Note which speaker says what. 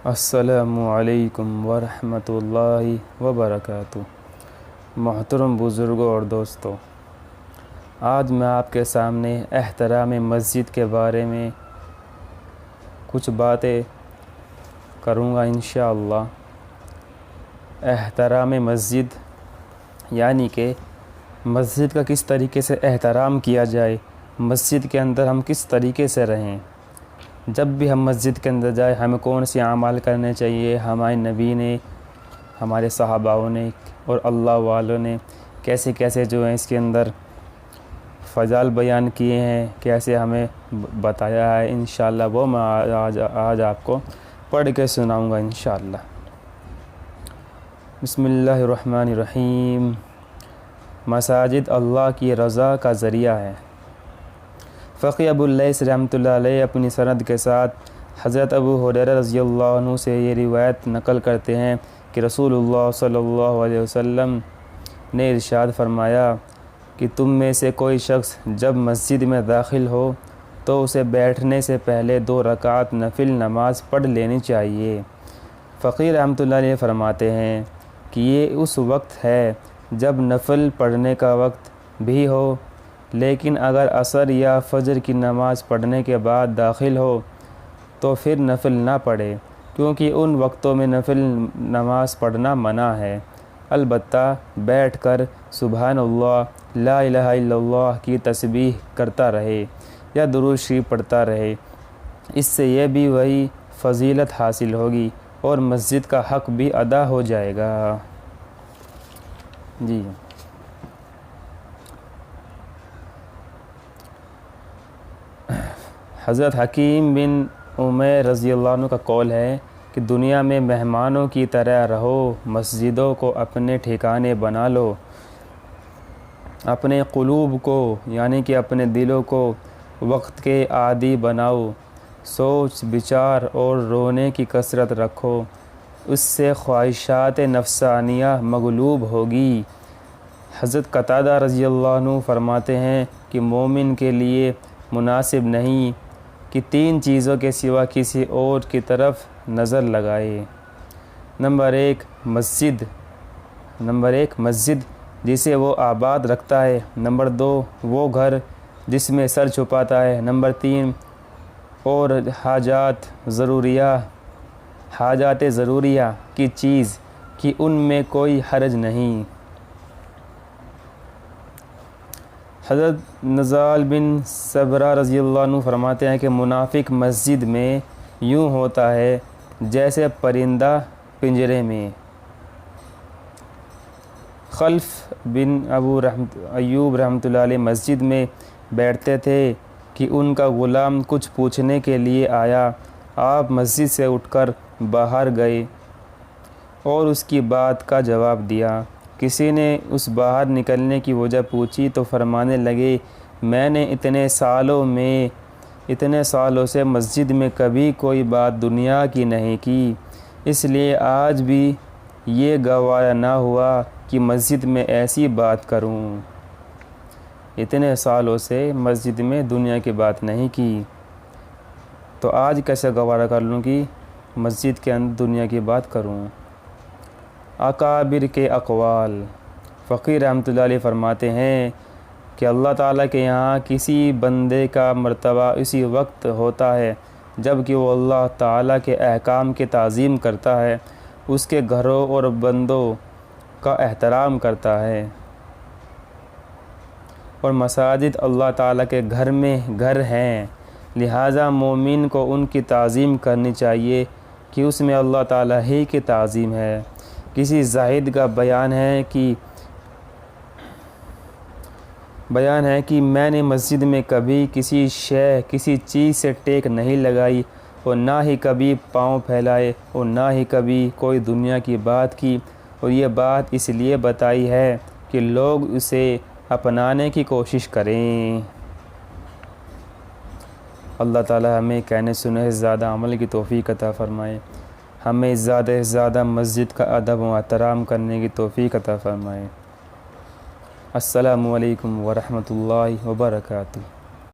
Speaker 1: السلام علیکم ورحمۃ اللہ وبرکاتہ۔ محترم بزرگوں اور دوستوں، آج میں آپ کے سامنے احترام مسجد کے بارے میں کچھ باتیں کروں گا انشاءاللہ۔ احترام مسجد یعنی کہ مسجد کا کس طریقے سے احترام کیا جائے، مسجد کے اندر ہم کس طریقے سے رہیں، جب بھی ہم مسجد کے اندر جائیں ہمیں کون سے اعمال کرنے چاہیے، ہمارے نبی نے، ہمارے صحاباؤں نے اور اللہ والوں نے کیسے کیسے جو ہے اس کے اندر فضائل بیان کیے ہیں، کیسے ہمیں بتایا ہے، انشاءاللہ وہ میں آج آپ کو پڑھ کے سناؤں گا انشاءاللہ۔ بسم اللہ الرحمن الرحیم۔ مساجد اللہ کی رضا کا ذریعہ ہے۔ فقی ابو اللیث رحمۃ اللہ علیہ اپنی سند کے ساتھ حضرت ابو ہریرہ رضی اللہ عنہ سے یہ روایت نقل کرتے ہیں کہ رسول اللہ صلی اللہ علیہ وسلم نے ارشاد فرمایا کہ تم میں سے کوئی شخص جب مسجد میں داخل ہو تو اسے بیٹھنے سے پہلے 2 رکعت نفل نماز پڑھ لینی چاہیے۔ فقی رحمۃ اللہ علیہ فرماتے ہیں کہ یہ اس وقت ہے جب نفل پڑھنے کا وقت بھی ہو، لیکن اگر عصر یا فجر کی نماز پڑھنے کے بعد داخل ہو تو پھر نفل نہ پڑھے، کیونکہ ان وقتوں میں نفل نماز پڑھنا منع ہے۔ البتہ بیٹھ کر سبحان اللہ، لا الہ الا اللہ کی تسبیح کرتا رہے یا درود شریف پڑھتا رہے، اس سے یہ بھی وہی فضیلت حاصل ہوگی اور مسجد کا حق بھی ادا ہو جائے گا۔ جی حضرت حکیم بن عمیر رضی اللہ عنہ کا قول ہے کہ دنیا میں مہمانوں کی طرح رہو، مسجدوں کو اپنے ٹھکانے بنا لو، اپنے قلوب کو یعنی کہ اپنے دلوں کو وقت کے عادی بناؤ، سوچ بچار اور رونے کی کثرت رکھو، اس سے خواہشات نفسانیہ مغلوب ہوگی۔ حضرت قتادہ رضی اللہ عنہ فرماتے ہیں کہ مومن کے لیے مناسب نہیں کہ 3 چیزوں کے سوا کسی اور کی طرف نظر لگائے۔ نمبر 1 مسجد جسے وہ آباد رکھتا ہے۔ نمبر 2 وہ گھر جس میں سر چھپاتا ہے۔ نمبر 3 اور حاجات ضروریہ کی چیز کہ ان میں کوئی حرج نہیں۔ حضرت نزال بن صبرہ رضی اللہ عنہ فرماتے ہیں کہ منافق مسجد میں یوں ہوتا ہے جیسے پرندہ پنجرے میں۔ خلف بن ایوب رحمۃ اللہ علیہ مسجد میں بیٹھتے تھے کہ ان کا غلام کچھ پوچھنے کے لیے آیا۔ آپ مسجد سے اٹھ کر باہر گئے اور اس کی بات کا جواب دیا۔ کسی نے اس باہر نکلنے کی وجہ پوچھی تو فرمانے لگے، میں نے اتنے سالوں سے مسجد میں کبھی کوئی بات دنیا کی نہیں کی، اس لیے آج بھی یہ گوارا نہ ہوا کہ مسجد میں ایسی بات کروں۔ اتنے سالوں سے مسجد میں دنیا کی بات نہیں کی تو آج کیسے گوارا کر لوں کہ مسجد کے اندر دنیا کی بات کروں۔ اکابر کے اقوال۔ فقی رحمۃ اللہ علیہ فرماتے ہیں کہ اللہ تعالیٰ کے یہاں کسی بندے کا مرتبہ اسی وقت ہوتا ہے جب کہ وہ اللہ تعالیٰ کے احکام کی تعظیم کرتا ہے، اس کے گھروں اور بندوں کا احترام کرتا ہے، اور مساجد اللہ تعالیٰ کے گھر ہیں، لہٰذا مومن کو ان کی تعظیم کرنی چاہیے کہ اس میں اللہ تعالیٰ ہی کی تعظیم ہے۔ کسی زاہد کا بیان ہے کہ میں نے مسجد میں کبھی کسی چیز سے ٹیک نہیں لگائی اور نہ ہی کبھی پاؤں پھیلائے اور نہ ہی کبھی کوئی دنیا کی بات کی، اور یہ بات اس لیے بتائی ہے کہ لوگ اسے اپنانے کی کوشش کریں۔ اللہ تعالی ہمیں کہنے سنے سے زیادہ عمل کی توفیق عطا فرمائے، ہمیں زیادہ سے زیادہ مسجد کا ادب و احترام کرنے کی توفیق عطا فرمائے۔ السلام علیکم ورحمۃ اللہ وبرکاتہ۔